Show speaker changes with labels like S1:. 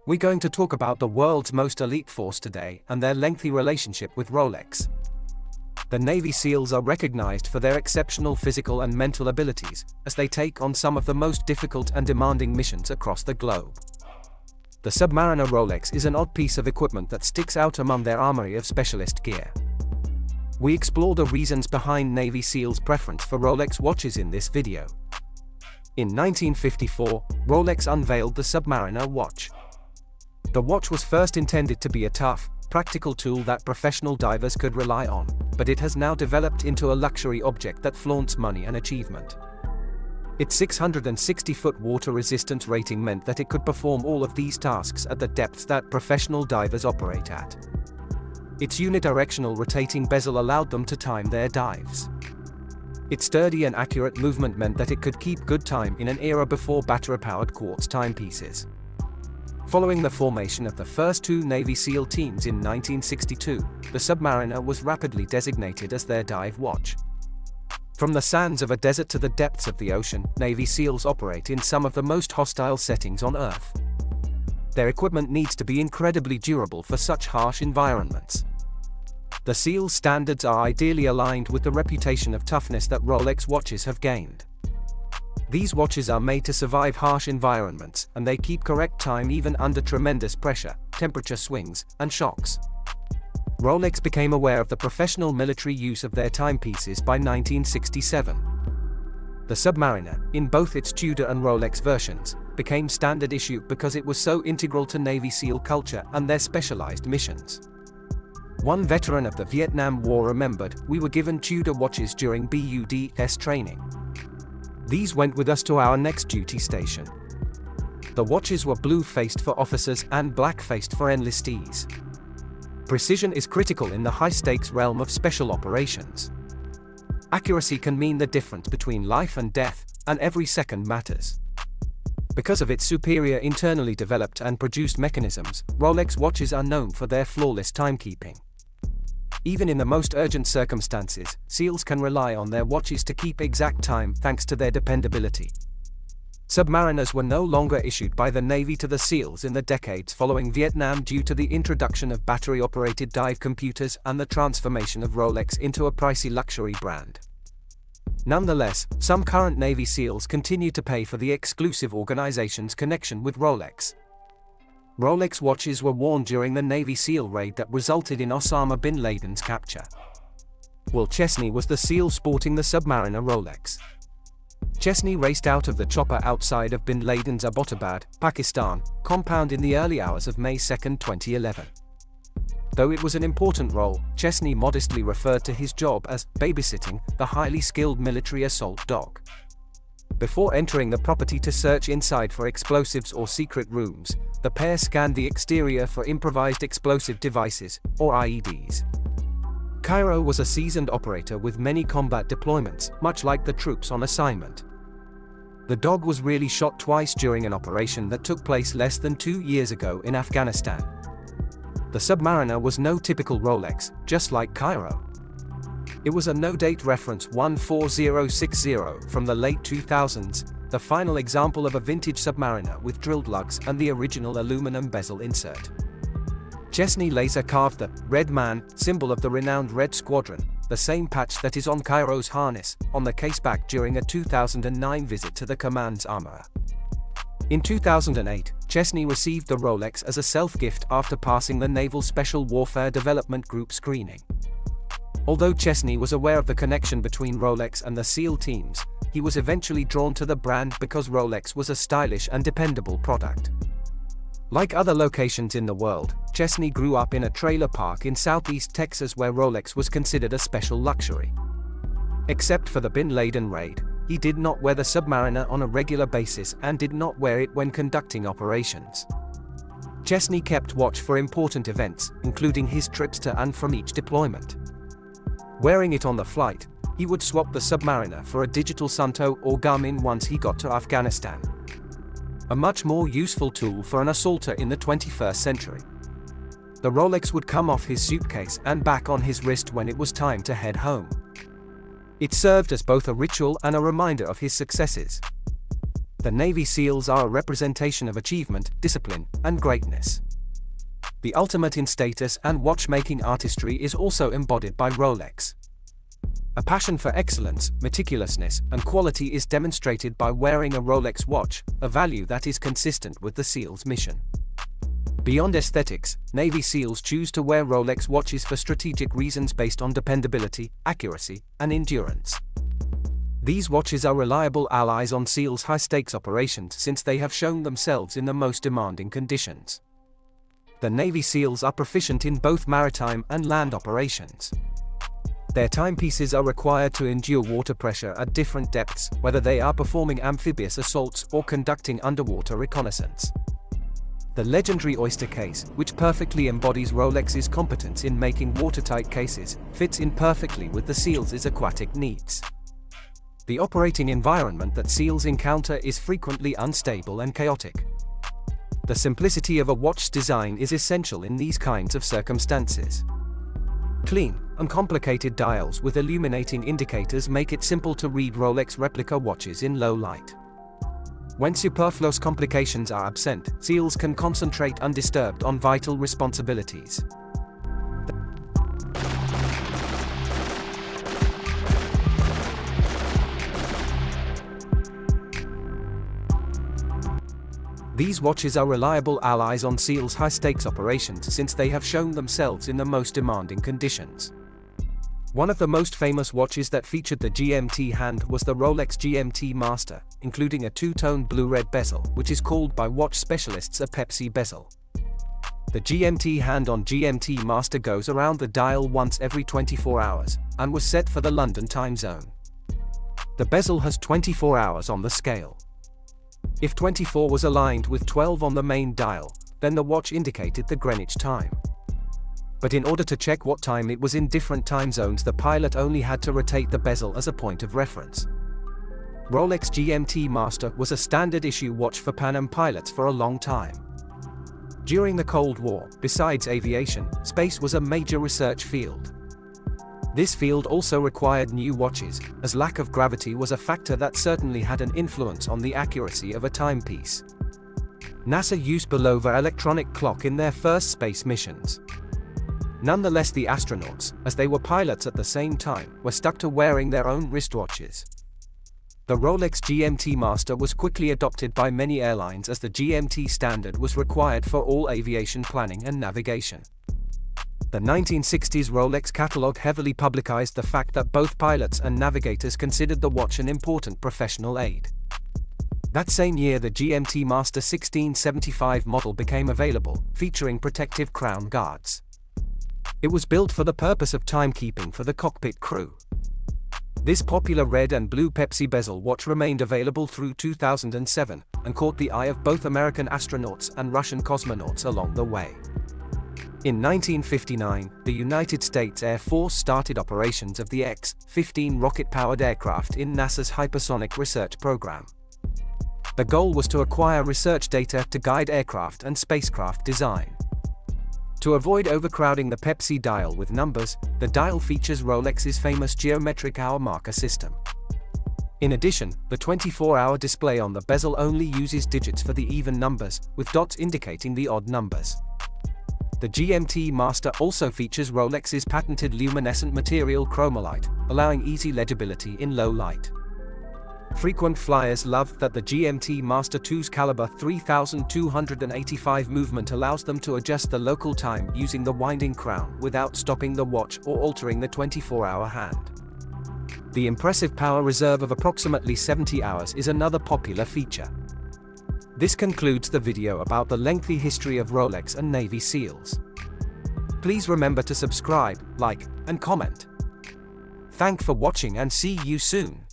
S1: We're going to talk about the world's most elite force today and their lengthy relationship with Rolex. The Navy SEALs are recognized for their exceptional physical and mental abilities, as they take on some of the most difficult and demanding missions across the globe. The Submariner Rolex is an odd piece of equipment that sticks out among their armory of specialist gear. We explore the reasons behind Navy SEALs' preference for Rolex watches in this video. In 1954, Rolex unveiled the Submariner watch. The watch was first intended to be a tough, practical tool that professional divers could rely on, but it has now developed into a luxury object that flaunts money and achievement. Its 660-foot water-resistance rating meant that it could perform all of these tasks at the depths that professional divers operate at. Its unidirectional rotating bezel allowed them to time their dives. Its sturdy and accurate movement meant that it could keep good time in an era before battery-powered quartz timepieces. Following the formation of the first two Navy SEAL teams in 1962, the Submariner was rapidly designated as their dive watch. From the sands of a desert to the depths of the ocean, Navy SEALs operate in some of the most hostile settings on Earth. Their equipment needs to be incredibly durable for such harsh environments. The SEAL standards are ideally aligned with the reputation of toughness that Rolex watches have gained. These watches are made to survive harsh environments, and they keep correct time even under tremendous pressure, temperature swings, and shocks. Rolex became aware of the professional military use of their timepieces by 1967. The Submariner, in both its Tudor and Rolex versions, became standard issue because it was so integral to Navy SEAL culture and their specialized missions. One veteran of the Vietnam War remembered, "We were given Tudor watches during BUDS training. These went with us to our next duty station." The watches were blue-faced for officers and black-faced for enlistees. Precision is critical in the high-stakes realm of special operations. Accuracy can mean the difference between life and death, and every second matters. Because of its superior internally developed and produced mechanisms, Rolex watches are known for their flawless timekeeping. Even in the most urgent circumstances, SEALs can rely on their watches to keep exact time thanks to their dependability. Submariners were no longer issued by the Navy to the SEALs in the decades following Vietnam due to the introduction of battery-operated dive computers and the transformation of Rolex into a pricey luxury brand. Nonetheless, some current Navy SEALs continue to pay for the exclusive organization's connection with Rolex. Rolex watches were worn during the Navy SEAL raid that resulted in Osama bin Laden's capture. Will Chesney was the SEAL sporting the Submariner Rolex. Chesney raced out of the chopper outside of bin Laden's Abbottabad, Pakistan, compound in the early hours of May 2, 2011. Though it was an important role, Chesney modestly referred to his job as babysitting the highly skilled military assault dog. Before entering the property to search inside for explosives or secret rooms, the pair scanned the exterior for improvised explosive devices, or IEDs. Cairo was a seasoned operator with many combat deployments, much like the troops on assignment. The dog was really shot twice during an operation that took place less than 2 years ago in Afghanistan. The Submariner was no typical Rolex, just like Cairo. It was a no-date reference 14060 from the late 2000s, the final example of a vintage Submariner with drilled lugs and the original aluminum bezel insert. Chesney laser carved the Red Man, symbol of the renowned Red Squadron, the same patch that is on Cairo's harness, on the caseback during a 2009 visit to the command's armorer. In 2008, Chesney received the Rolex as a self-gift after passing the Naval Special Warfare Development Group screening. Although Chesney was aware of the connection between Rolex and the SEAL teams, he was eventually drawn to the brand because Rolex was a stylish and dependable product. Like other locations in the world, Chesney grew up in a trailer park in southeast Texas where Rolex was considered a special luxury. Except for the bin Laden raid, he did not wear the Submariner on a regular basis and did not wear it when conducting operations. Chesney kept watch for important events, including his trips to and from each deployment. Wearing it on the flight, he would swap the Submariner for a digital Sunto or Garmin once he got to Afghanistan. A much more useful tool for an assaulter in the 21st century. The Rolex would come off his suitcase and back on his wrist when it was time to head home. It served as both a ritual and a reminder of his successes. The Navy SEALs are a representation of achievement, discipline, and greatness. The ultimate in status and watchmaking artistry is also embodied by Rolex. A passion for excellence, meticulousness, and quality is demonstrated by wearing a Rolex watch, a value that is consistent with the SEALs' mission. Beyond aesthetics, Navy SEALs choose to wear Rolex watches for strategic reasons based on dependability, accuracy, and endurance. These watches are reliable allies on SEALs' high-stakes operations since they have shown themselves in the most demanding conditions. The Navy SEALs are proficient in both maritime and land operations. Their timepieces are required to endure water pressure at different depths, whether they are performing amphibious assaults or conducting underwater reconnaissance. The legendary oyster case, which perfectly embodies Rolex's competence in making watertight cases, fits in perfectly with the SEALs' aquatic needs. The operating environment that SEALs encounter is frequently unstable and chaotic. The simplicity of a watch's design is essential in these kinds of circumstances. Clean, uncomplicated dials with illuminating indicators make it simple to read Rolex replica watches in low light. When superfluous complications are absent, SEALs can concentrate undisturbed on vital responsibilities. These watches are reliable allies on SEALs' high-stakes operations since they have shown themselves in the most demanding conditions. One of the most famous watches that featured the GMT hand was the Rolex GMT Master, including a two-tone blue-red bezel, which is called by watch specialists a Pepsi bezel. The GMT hand on GMT Master goes around the dial once every 24 hours, and was set for the London time zone. The bezel has 24 hours on the scale. If 24 was aligned with 12 on the main dial, then the watch indicated the Greenwich time. But in order to check what time it was in different time zones, the pilot only had to rotate the bezel as a point of reference. Rolex GMT Master was a standard-issue watch for Pan Am pilots for a long time. During the Cold War, besides aviation, space was a major research field. This field also required new watches, as lack of gravity was a factor that certainly had an influence on the accuracy of a timepiece. NASA used Bulova electronic clock in their first space missions. Nonetheless, the astronauts, as they were pilots at the same time, were stuck to wearing their own wristwatches. The Rolex GMT Master was quickly adopted by many airlines as the GMT standard was required for all aviation planning and navigation. The 1960s Rolex catalog heavily publicized the fact that both pilots and navigators considered the watch an important professional aid. That same year, the GMT Master 1675 model became available, featuring protective crown guards. It was built for the purpose of timekeeping for the cockpit crew. This popular red and blue Pepsi bezel watch remained available through 2007, and caught the eye of both American astronauts and Russian cosmonauts along the way. In 1959, the United States Air Force started operations of the X-15 rocket-powered aircraft in NASA's hypersonic research program. The goal was to acquire research data to guide aircraft and spacecraft design. To avoid overcrowding the Pepsi dial with numbers, the dial features Rolex's famous geometric hour marker system. In addition, the 24-hour display on the bezel only uses digits for the even numbers, with dots indicating the odd numbers. The GMT Master also features Rolex's patented luminescent material chromalite, allowing easy legibility in low light. Frequent flyers loved that the GMT Master 2's caliber 3285 movement allows them to adjust the local time using the winding crown without stopping the watch or altering the 24-hour hand. The impressive power reserve of approximately 70 hours is another popular feature. This concludes the video about the lengthy history of Rolex and Navy SEALs. Please remember to subscribe, like, and comment. Thanks for watching and see you soon.